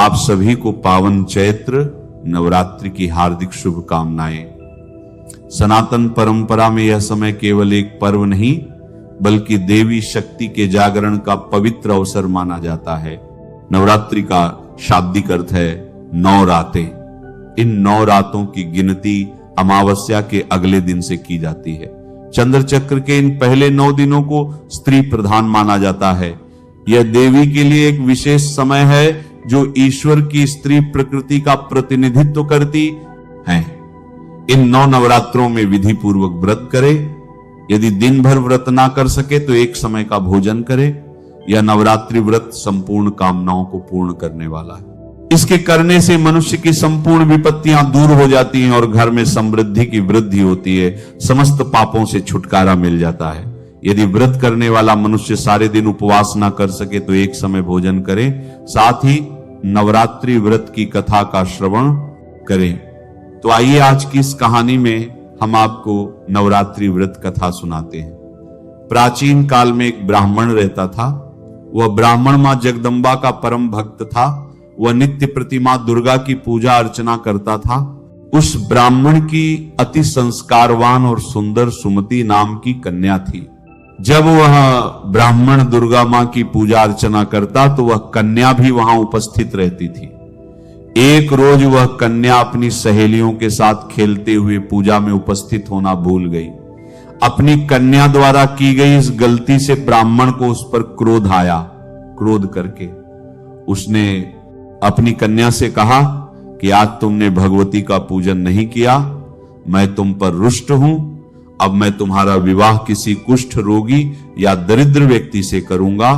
आप सभी को पावन चैत्र नवरात्रि की हार्दिक शुभकामनाएं। सनातन परंपरा में यह समय केवल एक पर्व नहीं बल्कि देवी शक्ति के जागरण का पवित्र अवसर माना जाता है। नवरात्रि का शाब्दिक अर्थ है 9 रातें। इन 9 रातों की गिनती अमावस्या के अगले दिन से की जाती है। चंद्र चक्र के इन पहले 9 दिनों को स्त्री प्रधान माना जाता है। यह देवी के लिए एक विशेष समय है जो ईश्वर की स्त्री प्रकृति का प्रतिनिधित्व करती है। इन 9 नवरात्रों में विधि पूर्वक व्रत करे। यदि दिन भर व्रत ना कर सके तो एक समय का भोजन करे। यह नवरात्रि व्रत संपूर्ण कामनाओं को पूर्ण करने वाला है। इसके करने से मनुष्य की संपूर्ण विपत्तियां दूर हो जाती हैं और घर में समृद्धि की वृद्धि होती है। समस्त पापों से छुटकारा मिल जाता है। यदि व्रत करने वाला मनुष्य सारे दिन उपवास ना कर सके तो एक समय भोजन करे। साथ ही नवरात्रि व्रत की कथा का श्रवण करें। तो आइए आज की इस कहानी में हम आपको नवरात्रि व्रत कथा सुनाते हैं। प्राचीन काल में एक ब्राह्मण रहता था। वह ब्राह्मण मां जगदम्बा का परम भक्त था। वह नित्य प्रतिमा दुर्गा की पूजा अर्चना करता था। उस ब्राह्मण की अति संस्कारवान और सुंदर सुमति नाम की कन्या थी। जब वह ब्राह्मण दुर्गा मां की पूजा अर्चना करता तो वह कन्या भी वहां उपस्थित रहती थी। एक रोज वह कन्या अपनी सहेलियों के साथ खेलते हुए पूजा में उपस्थित होना भूल गई। अपनी कन्या द्वारा की गई इस गलती से ब्राह्मण को उस पर क्रोध आया। क्रोध करके उसने अपनी कन्या से कहा कि आज तुमने भगवती का पूजन नहीं किया, मैं तुम पर रुष्ट हूं। अब मैं तुम्हारा विवाह किसी कुष्ठ रोगी या दरिद्र व्यक्ति से करूंगा।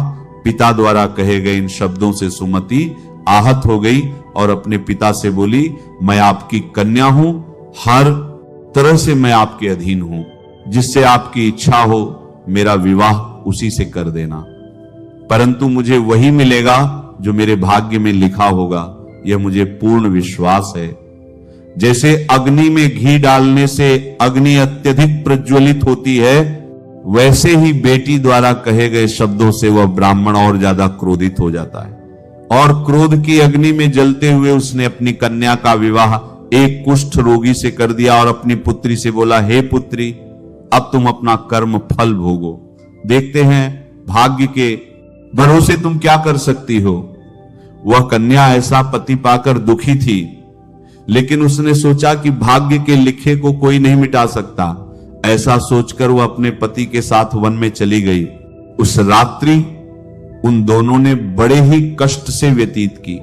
पिता द्वारा कहे गए इन शब्दों से सुमति आहत हो गई और अपने पिता से बोली, मैं आपकी कन्या हूं, हर तरह से मैं आपके अधीन हूं। जिससे आपकी इच्छा हो मेरा विवाह उसी से कर देना, परंतु मुझे वही मिलेगा जो मेरे भाग्य में लिखा होगा। यह मुझे पूर्ण विश्वास है। जैसे अग्नि में घी डालने से अग्नि अत्यधिक प्रज्वलित होती है, वैसे ही बेटी द्वारा कहे गए शब्दों से वह ब्राह्मण और ज्यादा क्रोधित हो जाता है और क्रोध की अग्नि में जलते हुए उसने अपनी कन्या का विवाह एक कुष्ठ रोगी से कर दिया और अपनी पुत्री से बोला, हे पुत्री, अब तुम अपना कर्म फल भोगो। देखते हैं भाग्य के भरोसे तुम क्या कर सकती हो। वह कन्या ऐसा पति पाकर दुखी थी, लेकिन उसने सोचा कि भाग्य के लिखे को कोई नहीं मिटा सकता। ऐसा सोचकर वह अपने पति के साथ वन में चली गई। उस रात्रि उन दोनों ने बड़े ही कष्ट से व्यतीत की।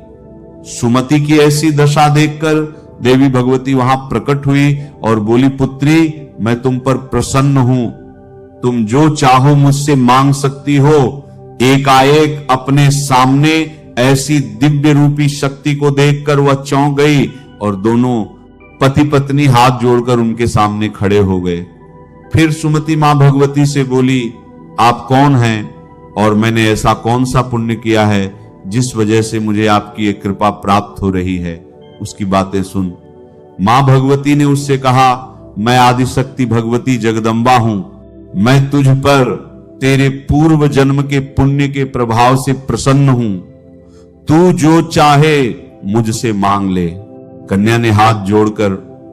सुमति की ऐसी दशा देखकर देवी भगवती वहां प्रकट हुई और बोली, पुत्री, मैं तुम पर प्रसन्न हूं। तुम जो चाहो मुझसे मांग सकती हो। एकाएक अपने सामने ऐसी दिव्य रूपी शक्ति को देखकर वह चौंक गई और दोनों पति पत्नी हाथ जोड़कर उनके सामने खड़े हो गए। फिर सुमति मां भगवती से बोली, आप कौन हैं और मैंने ऐसा कौन सा पुण्य किया है जिस वजह से मुझे आपकी ये कृपा प्राप्त हो रही है, उसकी बातें सुन। मां भगवती ने उससे कहा, मैं आदिशक्ति भगवती जगदम्बा हूं। मैं तुझ पर तेरे पूर्व जन्म के पुण्य के प्रभाव से प्रसन्न हूं। तू जो चाहे मुझसे मांग ले। कन्या ने हाथ जोड़कर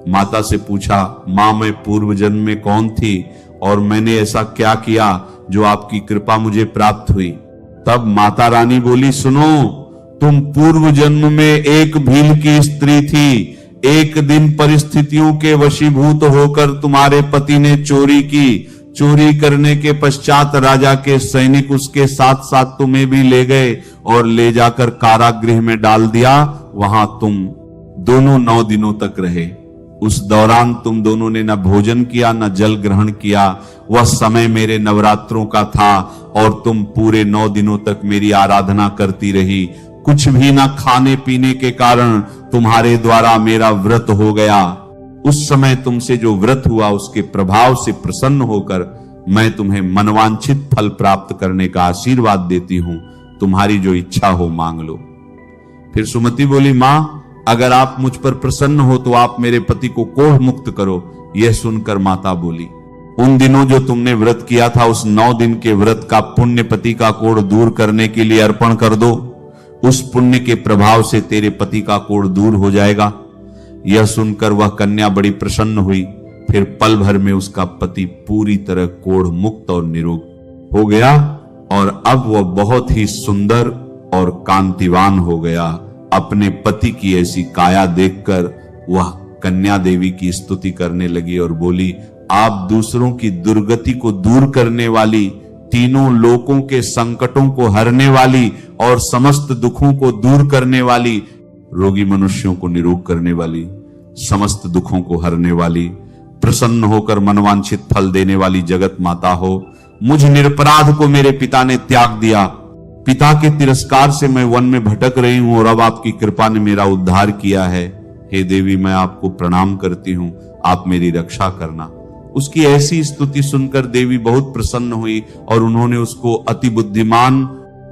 माता से पूछा, मां, मैं पूर्व जन्म में कौन थी और मैंने ऐसा क्या किया जो आपकी कृपा मुझे प्राप्त हुई। तब माता रानी बोली, सुनो, तुम पूर्व जन्म में एक भील की स्त्री थी। एक दिन परिस्थितियों के वशीभूत होकर तुम्हारे पति ने चोरी की। चोरी करने के पश्चात राजा के सैनिक उसके साथ साथ तुम्हें भी ले गए और ले जाकर कारागृह में डाल दिया। वहां तुम दोनों 9 दिनों तक रहे। उस दौरान तुम दोनों ने न भोजन किया न जल ग्रहण किया। वह समय मेरे नवरात्रों का था और तुम पूरे 9 दिनों तक मेरी आराधना करती रही। कुछ भी न खाने पीने के कारण तुम्हारे द्वारा मेरा व्रत हो गया। उस समय तुमसे जो व्रत हुआ उसके प्रभाव से प्रसन्न होकर मैं तुम्हें मनवांछित फल प्राप्त करने का आशीर्वाद देती हूं। तुम्हारी जो इच्छा हो मांग लो। फिर सुमति बोली, मां, अगर आप मुझ पर प्रसन्न हो तो आप मेरे पति को कोढ़ मुक्त करो। यह सुनकर माता बोली, उन दिनों जो तुमने व्रत किया था उस 9 दिन के व्रत का पुण्य पति का कोढ़ दूर करने के लिए अर्पण कर दो। उस पुण्य के प्रभाव से तेरे पति का कोढ़ दूर हो जाएगा। यह सुनकर वह कन्या बड़ी प्रसन्न हुई। फिर पल भर में उसका पति पूरी तरह कोढ़ मुक्त और निरोग हो गया और अब वह बहुत ही सुंदर और कांतिवान हो गया। अपने पति की ऐसी काया देखकर वह कन्या देवी की स्तुति करने लगी और बोली, आप दूसरों की दुर्गति को दूर करने वाली, तीनों लोकों के संकटों को हरने वाली और समस्त दुखों को दूर करने वाली, रोगी मनुष्यों को निरोग करने वाली, समस्त दुखों को हरने वाली, प्रसन्न होकर मनवांछित फल देने वाली जगत माता हो। मुझ निरपराध को मेरे पिता ने त्याग दिया। पिता के तिरस्कार से मैं वन में भटक रही हूं और अब आपकी कृपा ने मेरा उद्धार किया है। हे देवी, मैं आपको प्रणाम करती हूं, आप मेरी रक्षा करना। उसकी ऐसी स्तुति सुनकर देवी बहुत प्रसन्न हुई और उन्होंने उसको अति बुद्धिमान,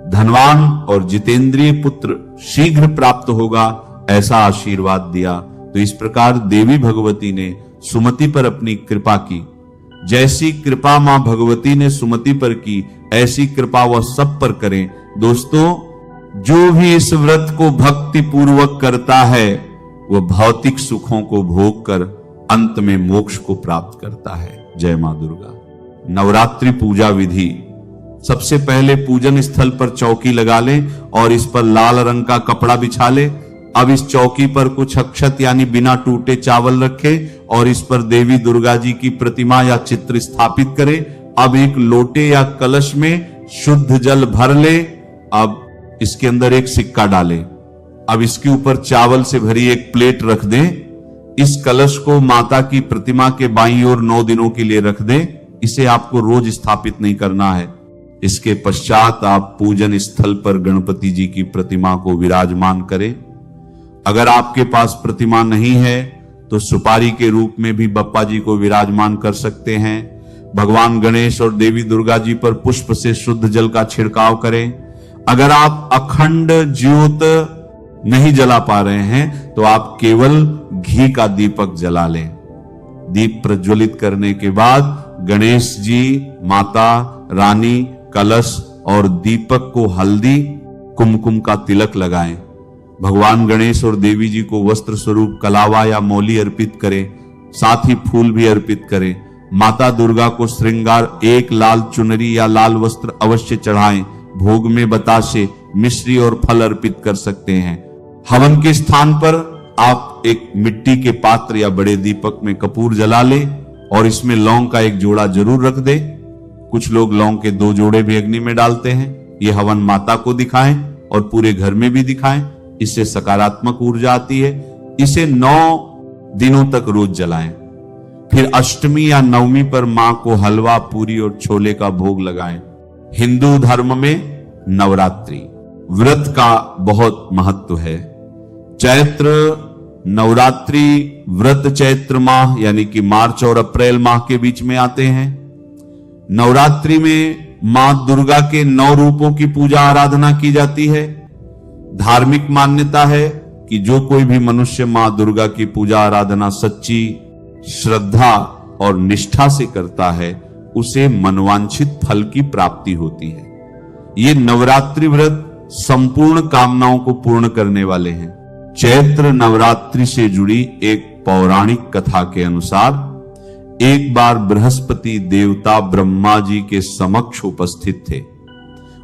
धनवान और जितेंद्रिय पुत्र शीघ्र प्राप्त होगा ऐसा आशीर्वाद दिया। तो इस प्रकार देवी भगवती ने सुमति पर अपनी कृपा की। जैसी कृपा मां भगवती ने सुमति पर की, ऐसी कृपा वह सब पर करें। दोस्तों, जो भी इस व्रत को भक्ति पूर्वक करता है वह भौतिक सुखों को भोग कर अंत में मोक्ष को प्राप्त करता है। जय मां दुर्गा। नवरात्रि पूजा विधि। सबसे पहले पूजन स्थल पर चौकी लगा लें और इस पर लाल रंग का कपड़ा बिछा लें। अब इस चौकी पर कुछ अक्षत यानी बिना टूटे चावल रखें और इस पर देवी दुर्गा जी की प्रतिमा या चित्र स्थापित करें। अब एक लोटे या कलश में शुद्ध जल भर ले। अब इसके अंदर एक सिक्का डालें। अब इसके ऊपर चावल से भरी एक प्लेट रख दें। इस कलश को माता की प्रतिमा के बाईं ओर 9 दिनों के लिए रख दें। इसे आपको रोज स्थापित नहीं करना है। इसके पश्चात आप पूजन स्थल पर गणपति जी की प्रतिमा को विराजमान करें। अगर आपके पास प्रतिमा नहीं है तो सुपारी के रूप में भी बप्पा जी को विराजमान कर सकते हैं। भगवान गणेश और देवी दुर्गा जी पर पुष्प से शुद्ध जल का छिड़काव करें। अगर आप अखंड ज्योत नहीं जला पा रहे हैं तो आप केवल घी का दीपक जला लें। दीप प्रज्वलित करने के बाद गणेश जी, माता रानी, कलश और दीपक को हल्दी कुमकुम का तिलक लगाएं। भगवान गणेश और देवी जी को वस्त्र स्वरूप कलावा या मौली अर्पित करें, साथ ही फूल भी अर्पित करें। माता दुर्गा को श्रृंगार एक लाल चुनरी या लाल वस्त्र अवश्य चढ़ाएं। भोग में बताशे, मिश्री और फल अर्पित कर सकते हैं। हवन के स्थान पर आप एक मिट्टी के पात्र या बड़े दीपक में कपूर जला लें और इसमें लौंग का एक जोड़ा जरूर रख दें। कुछ लोग लौंग के 2 जोड़े भी अग्नि में डालते हैं। ये हवन माता को दिखाएं और पूरे घर में भी दिखाएं। इससे सकारात्मक ऊर्जा आती है। इसे 9 दिनों तक रोज जलाएं। फिर अष्टमी या नवमी पर मां को हलवा, पूरी और छोले का भोग लगाएं। हिंदू धर्म में नवरात्रि व्रत का बहुत महत्व है। चैत्र नवरात्रि व्रत चैत्र माह यानी कि मार्च और अप्रैल माह के बीच में आते हैं। नवरात्रि में मां दुर्गा के 9 रूपों की पूजा आराधना की जाती है। धार्मिक मान्यता है कि जो कोई भी मनुष्य मां दुर्गा की पूजा आराधना सच्ची श्रद्धा और निष्ठा से करता है उसे मनवांछित फल की प्राप्ति होती है। ये नवरात्रि व्रत संपूर्ण कामनाओं को पूर्ण करने वाले हैं। चैत्र नवरात्रि से जुड़ी एक पौराणिक कथा के अनुसार एक बार बृहस्पति देवता ब्रह्मा जी के समक्ष उपस्थित थे।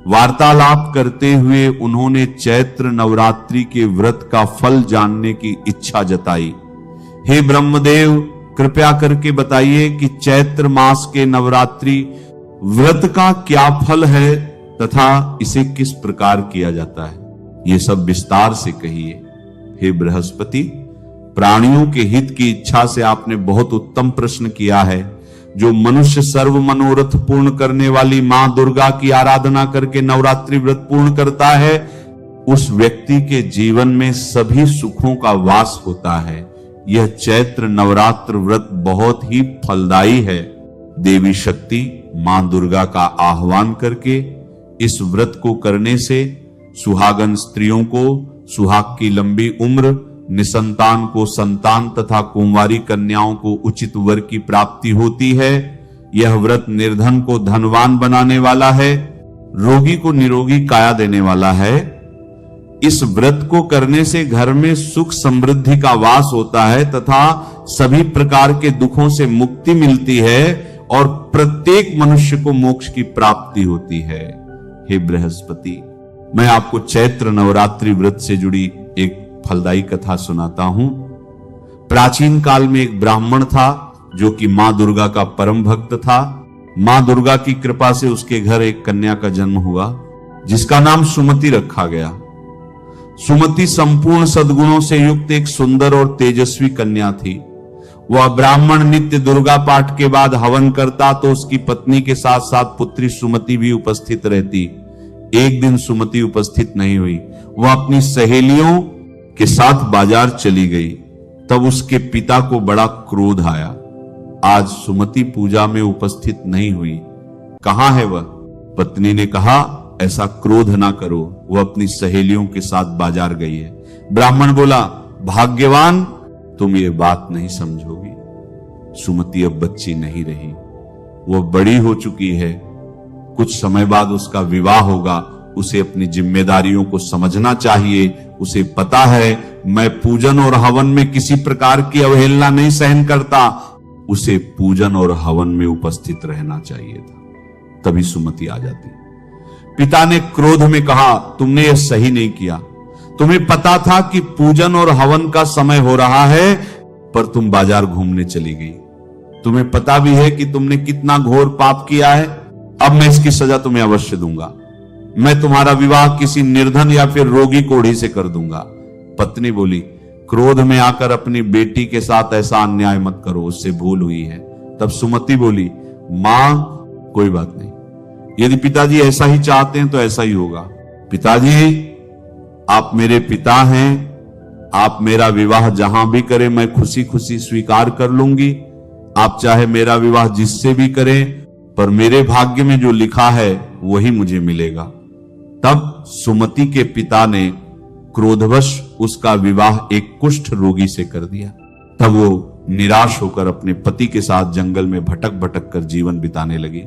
वार्तालाप करते हुए उन्होंने चैत्र नवरात्रि के व्रत का फल जानने की इच्छा जताई। हे ब्रह्मदेव, कृपया करके बताइए कि चैत्र मास के नवरात्रि व्रत का क्या फल है तथा इसे किस प्रकार किया जाता है। ये सब विस्तार से कहिए। हे बृहस्पति, प्राणियों के हित की इच्छा से आपने बहुत उत्तम प्रश्न किया है। जो मनुष्य सर्व मनोरथ पूर्ण करने वाली मां दुर्गा की आराधना करके नवरात्रि व्रत पूर्ण करता है उस व्यक्ति के जीवन में सभी सुखों का वास होता है। यह चैत्र नवरात्र व्रत बहुत ही फलदायी है। देवी शक्ति मां दुर्गा का आह्वान करके इस व्रत को करने से सुहागन स्त्रियों को सुहाग की लंबी उम्र, निसंतान को संतान तथा कुंवारी कन्याओं को उचित वर की प्राप्ति होती है। यह व्रत निर्धन को धनवान बनाने वाला है, रोगी को निरोगी काया देने वाला है। इस व्रत को करने से घर में सुख समृद्धि का वास होता है तथा सभी प्रकार के दुखों से मुक्ति मिलती है और प्रत्येक मनुष्य को मोक्ष की प्राप्ति होती है। हे बृहस्पति, मैं आपको चैत्र नवरात्रि व्रत से जुड़ी एक फलदायी कथा सुनाता हूं। प्राचीन काल में एक ब्राह्मण था जो कि मां दुर्गा का परम भक्त था। मां दुर्गा की कृपा से उसके घर एक कन्या का जन्म हुआ जिसका नाम सुमति रखा गया। सुमति संपूर्ण सद्गुणों से युक्त एक सुंदर और तेजस्वी कन्या थी। वह ब्राह्मण नित्य दुर्गा पाठ के बाद हवन करता तो उसकी पत्नी के साथ साथ पुत्री सुमति भी उपस्थित रहती। एक दिन सुमति उपस्थित नहीं हुई। वह अपनी सहेलियों के साथ बाजार चली गई। तब उसके पिता को बड़ा क्रोध आया। आज सुमति पूजा में उपस्थित नहीं हुई, कहां है वह? पत्नी ने कहा, ऐसा क्रोध ना करो, वह अपनी सहेलियों के साथ बाजार गई है। ब्राह्मण बोला, भाग्यवान, तुम ये बात नहीं समझोगी। सुमति अब बच्ची नहीं रही, वह बड़ी हो चुकी है। कुछ समय बाद उसका विवाह होगा। उसे अपनी जिम्मेदारियों को समझना चाहिए। उसे पता है मैं पूजन और हवन में किसी प्रकार की अवहेलना नहीं सहन करता। उसे पूजन और हवन में उपस्थित रहना चाहिए था। तभी सुमति आ जाती। पिता ने क्रोध में कहा, तुमने यह सही नहीं किया। तुम्हें पता था कि पूजन और हवन का समय हो रहा है, पर तुम बाजार घूमने चली गई। तुम्हें पता भी है कि तुमने कितना घोर पाप किया है। अब मैं इसकी सजा तुम्हें अवश्य दूंगा। मैं तुम्हारा विवाह किसी निर्धन या फिर रोगी कोढ़ी से कर दूंगा। पत्नी बोली, क्रोध में आकर अपनी बेटी के साथ ऐसा अन्याय मत करो, उससे भूल हुई है। तब सुमति बोली, मां, कोई बात नहीं, यदि पिताजी ऐसा ही चाहते हैं तो ऐसा ही होगा। पिताजी, आप मेरे पिता हैं, आप मेरा विवाह जहां भी करें मैं खुशी खुशी स्वीकार कर लूंगी। आप चाहे मेरा विवाह जिससे भी करें, पर मेरे भाग्य में जो लिखा है वही मुझे मिलेगा। तब सुमति के पिता ने क्रोधवश उसका विवाह एक कुष्ठ रोगी से कर दिया। तब वो निराश होकर अपने पति के साथ जंगल में भटक भटक कर जीवन बिताने लगी।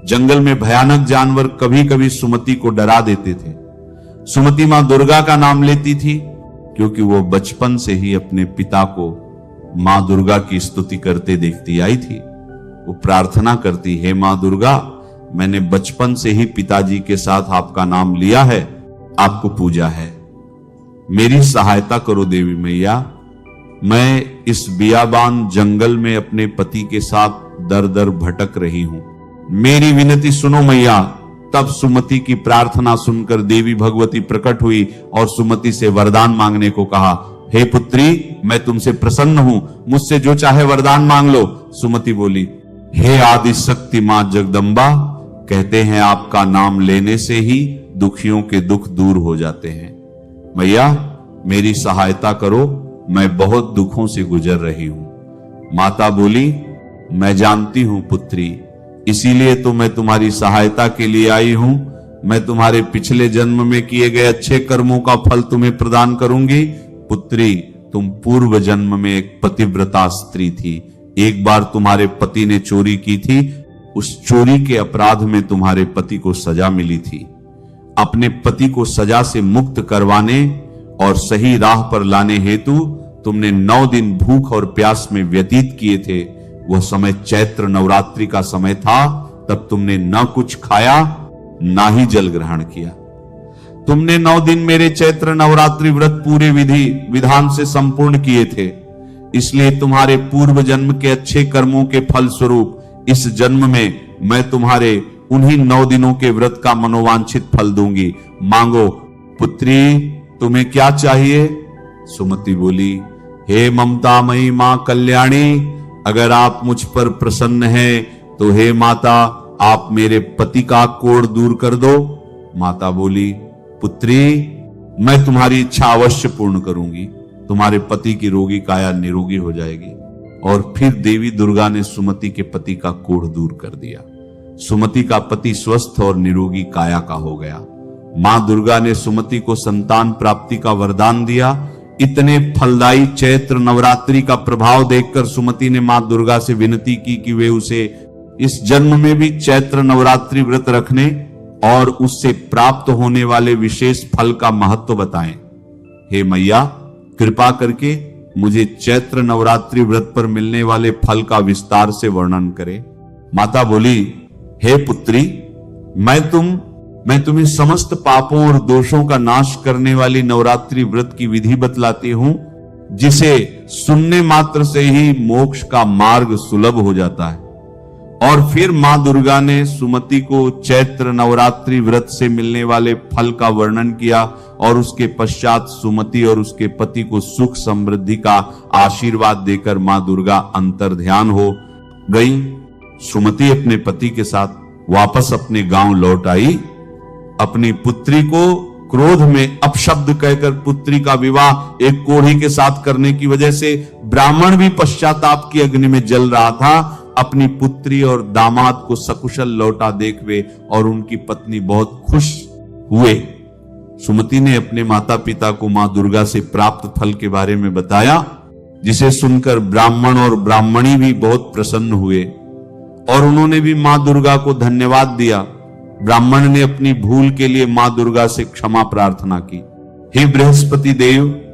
जंगल में भयानक जानवर कभी कभी सुमति को डरा देते थे। सुमति मां दुर्गा का नाम लेती थी क्योंकि वो बचपन से ही अपने पिता को मां दुर्गा की स्तुति करते देखती आई थी। वो प्रार्थना करती, हे मां दुर्गा, मैंने बचपन से ही पिताजी के साथ आपका नाम लिया है, आपको पूजा है, मेरी सहायता करो देवी मैया। मैं इस बियाबान जंगल में अपने पति के साथ दर दर भटक रही हूं, मेरी विनती सुनो मैया। तब सुमति की प्रार्थना सुनकर देवी भगवती प्रकट हुई और सुमति से वरदान मांगने को कहा। हे पुत्री, मैं तुमसे प्रसन्न हूं, मुझसे जो चाहे वरदान मांग लो। सुमति बोली, हे आदि शक्ति मां जगदम्बा, कहते हैं आपका नाम लेने से ही दुखियों के दुख दूर हो जाते हैं। मैया, मेरी सहायता करो, मैं बहुत दुखों से गुजर रही हूं। माता बोली, मैं जानती हूं पुत्री, इसीलिए तो मैं तुम्हारी सहायता के लिए आई हूं। मैं तुम्हारे पिछले जन्म में किए गए अच्छे कर्मों का फल तुम्हें प्रदान करूंगी। पुत्री, तुम पूर्व जन्म में एक पतिव्रता स्त्री थी। एक बार तुम्हारे पति ने चोरी की थी, उस चोरी के अपराध में तुम्हारे पति को सजा मिली थी। अपने पति को सजा से मुक्त करवाने और सही राह पर लाने हेतु तुमने 9 दिन भूख और प्यास में व्यतीत किए थे। वह समय चैत्र नवरात्रि का समय था। तब तुमने न कुछ खाया ना ही जल ग्रहण किया। तुमने 9 दिन मेरे चैत्र नवरात्रि व्रत पूरे विधि विधान से संपूर्ण किए थे। इसलिए तुम्हारे पूर्व जन्म के अच्छे कर्मों के फल स्वरूप इस जन्म में मैं तुम्हारे उन्हीं 9 दिनों के व्रत का मनोवांछित फल दूंगी। मांगो पुत्री, तुम्हें क्या चाहिए? सुमति बोली, हे ममतामयी मां कल्याणी, अगर आप मुझ पर प्रसन्न हैं तो हे माता, आप मेरे पति का कोढ़ दूर कर दो। माता बोली, पुत्री, मैं तुम्हारी इच्छा अवश्य पूर्ण करूंगी। तुम्हारे पति की रोगी काया निरोगी हो जाएगी। और फिर देवी दुर्गा ने सुमति के पति का कोढ़ दूर कर दिया। सुमति का पति स्वस्थ और निरोगी काया का हो गया। मां दुर्गा ने सुमति को संतान प्राप्ति का वरदान दिया। इतने फलदायी चैत्र नवरात्रि का प्रभाव देखकर सुमति ने मां दुर्गा से विनती की कि वे उसे इस जन्म में भी चैत्र नवरात्रि व्रत रखने और उससे प्राप्त होने वाले विशेष फल का महत्व बताएं। हे मैया, कृपा करके मुझे चैत्र नवरात्रि व्रत पर मिलने वाले फल का विस्तार से वर्णन करें। माता बोली, हे पुत्री, मैं तुम्हें समस्त पापों और दोषों का नाश करने वाली नवरात्रि व्रत की विधि बतलाती हूं, जिसे सुनने मात्र से ही मोक्ष का मार्ग सुलभ हो जाता है। और फिर मां दुर्गा ने सुमति को चैत्र नवरात्रि व्रत से मिलने वाले फल का वर्णन किया और उसके पश्चात सुमति और उसके पति को सुख समृद्धि का आशीर्वाद देकर मां दुर्गा अंतर्ध्यान हो गई। सुमति अपने पति के साथ वापस अपने गांव लौट आई। अपनी पुत्री को क्रोध में अपशब्द कहकर पुत्री का विवाह एक कोढ़ी के साथ करने की वजह से ब्राह्मण भी पश्चाताप की अग्नि में जल रहा था। अपनी पुत्री और दामाद को सकुशल लौटा देख वे और उनकी पत्नी बहुत खुश हुए। सुमति ने अपने माता पिता को मां दुर्गा से प्राप्त फल के बारे में बताया, जिसे सुनकर ब्राह्मण और ब्राह्मणी भी बहुत प्रसन्न हुए और उन्होंने भी मां दुर्गा को धन्यवाद दिया। ब्राह्मण ने अपनी भूल के लिए मां दुर्गा से क्षमा प्रार्थना की। हे बृहस्पति देव,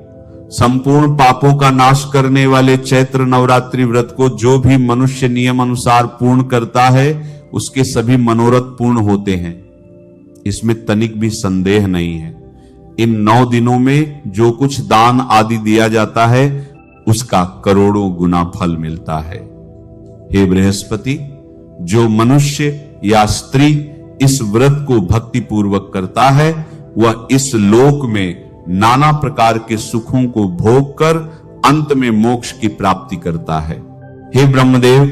संपूर्ण पापों का नाश करने वाले चैत्र नवरात्रि व्रत को जो भी मनुष्य नियम अनुसार पूर्ण करता है, उसके सभी मनोरथ पूर्ण होते हैं, इसमें तनिक भी संदेह नहीं है। इन 9 दिनों में जो कुछ दान आदि दिया जाता है, उसका करोड़ों गुना फल मिलता है। हे बृहस्पति, जो मनुष्य या स्त्री इस व्रत को भक्ति पूर्वक करता है, वह इस लोक में नाना प्रकार के सुखों को भोग कर अंत में मोक्ष की प्राप्ति करता है। हे ब्रह्मदेव,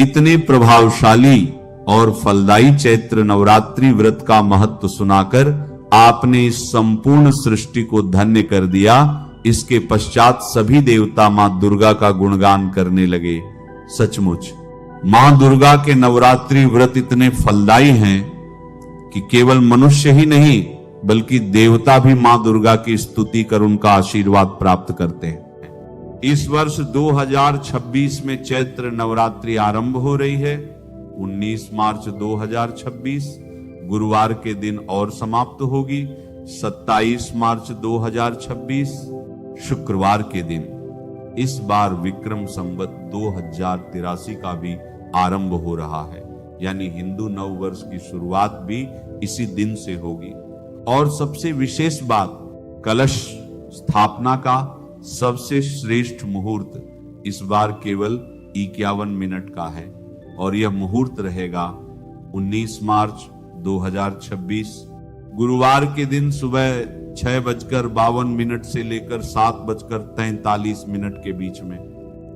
इतने प्रभावशाली और फलदायी चैत्र नवरात्रि व्रत का महत्व सुनाकर आपने इस संपूर्ण सृष्टि को धन्य कर दिया। इसके पश्चात सभी देवता मां दुर्गा का गुणगान करने लगे। सचमुच मां दुर्गा के नवरात्रि व्रत इतने फलदायी हैं कि केवल मनुष्य ही नहीं बल्कि देवता भी मां दुर्गा की स्तुति कर उनका आशीर्वाद प्राप्त करते हैं। इस वर्ष 2026 में चैत्र नवरात्रि आरंभ हो रही है। 19 मार्च 2026 गुरुवार के दिन और समाप्त होगी। 27 मार्च 2026 शुक्रवार के दिन इस बार विक्रम संवत 2083 का भी आरंभ हो रहा है, यानी हिंदू नव वर्ष की शुरुआत भी इसी दिन से होगी। और सबसे विशेष बात, कलश स्थापना का सबसे श्रेष्ठ मुहूर्त इस बार केवल 51 मिनट का है और यह मुहूर्त रहेगा 19 मार्च 2026 गुरुवार के दिन सुबह 6:52 से लेकर 7:43 के बीच में।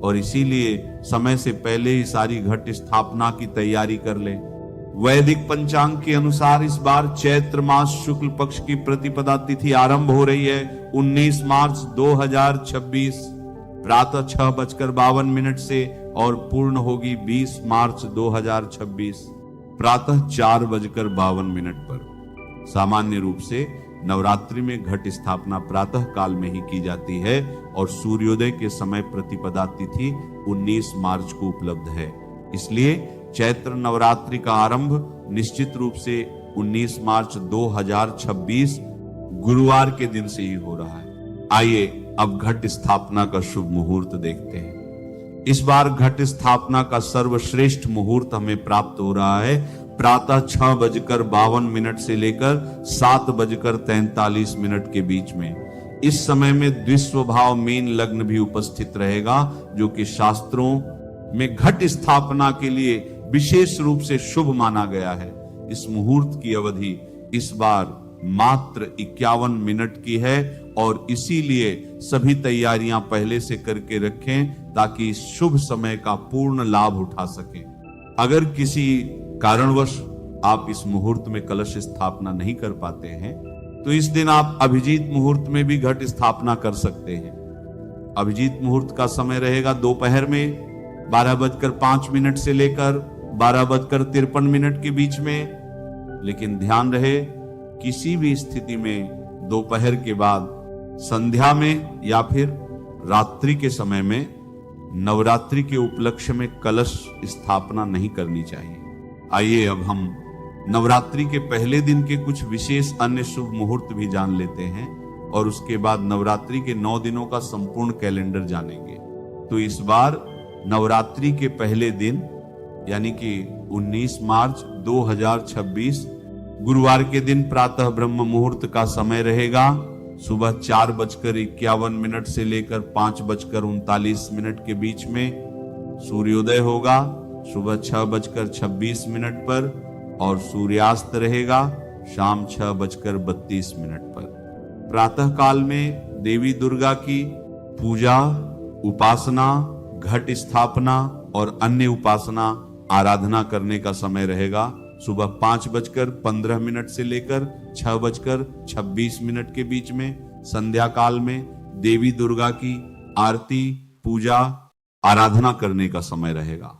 और इसीलिए समय से पहले ही सारी घट स्थापना की तैयारी कर ले। वैदिक पंचांग के अनुसार इस बार चैत्र मास शुक्ल पक्ष की प्रतिपदा तिथि आरंभ हो रही है 19 मार्च 2026 प्रातः 6:52 से और पूर्ण होगी 20 मार्च 2026 प्रातः 4:52 पर। सामान्य रूप से नवरात्रि में घट स्थापना प्रातः काल में ही की जाती है और सूर्योदय के समय प्रतिपदा तिथि 19 मार्च को उपलब्ध है। इसलिए चैत्र नवरात्रि का आरंभ निश्चित रूप से 19 मार्च 2026 गुरुवार के दिन से ही हो रहा है। आइए अब घट स्थापना का शुभ मुहूर्त देखते हैं। इस बार घट स्थापना का सर्वश्रेष्ठ मुहूर्त हमें प्राप्त हो रहा है प्रातः 6:52 से लेकर 7:43 के बीच में। इस समय में द्विस्वभाव मीन लग्न भी उपस्थित रहेगा, जो कि शास्त्रों में घट स्थापना के लिए विशेष रूप से शुभ माना गया है। इस मुहूर्त की अवधि इस बार मात्र 51 मिनट की है और इसीलिए सभी तैयारियां पहले से करके रखें ताकि इस शुभ समय का पूर्ण लाभ उठा सकें। अगर किसी कारणवश आप इस मुहूर्त में कलश स्थापना नहीं कर पाते हैं तो इस दिन आप अभिजीत मुहूर्त में भी घट स्थापना कर सकते हैं। अभिजीत मुहूर्त का समय रहेगा दोपहर में 12:05 से लेकर 12:53 के बीच में। लेकिन ध्यान रहे, किसी भी स्थिति में दोपहर के बाद संध्या में या फिर रात्रि के समय में नवरात्रि के उपलक्ष्य में कलश स्थापना नहीं करनी चाहिए। आइए अब हम नवरात्रि के पहले दिन के कुछ विशेष अन्य शुभ मुहूर्त भी जान लेते हैं और उसके बाद नवरात्रि के 9 दिनों का संपूर्ण कैलेंडर जानेंगे। तो इस बार नवरात्रि के पहले दिन यानी कि 19 मार्च 2026 गुरुवार के दिन प्रातः ब्रह्म मुहूर्त का समय रहेगा। सुबह 4:51 से लेकर 5:39 के बीच में सूर्योदय होगा सुबह 6:26 पर और सूर्यास्त रहेगा शाम 6:32 पर। प्रातः काल में देवी दुर्गा की पूजा, उपासना, घट स्थापना और अन्य उपासना आराधना करने का समय रहेगा। सुबह 5:15 से लेकर 6:26 के बीच में। संध्या काल में देवी दुर्गा की आरती, पूजा, आराधना करने का समय रहेगा।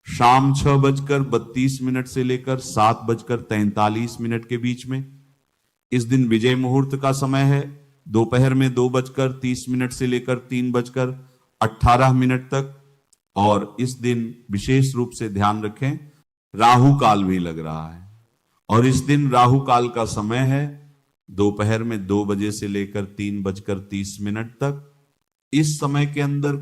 शाम 6:32 से लेकर 7:43 के बीच में। इस दिन विजय मुहूर्त का समय है। दोपहर में 2:30 से लेकर 3:18 तक। और इस दिन विशेष रूप से ध्यान रखें, राहु काल भी लग रहा है और इस दिन राहु काल का समय है दोपहर में 2 बजे से लेकर 3:30 तक। इस समय के अंदर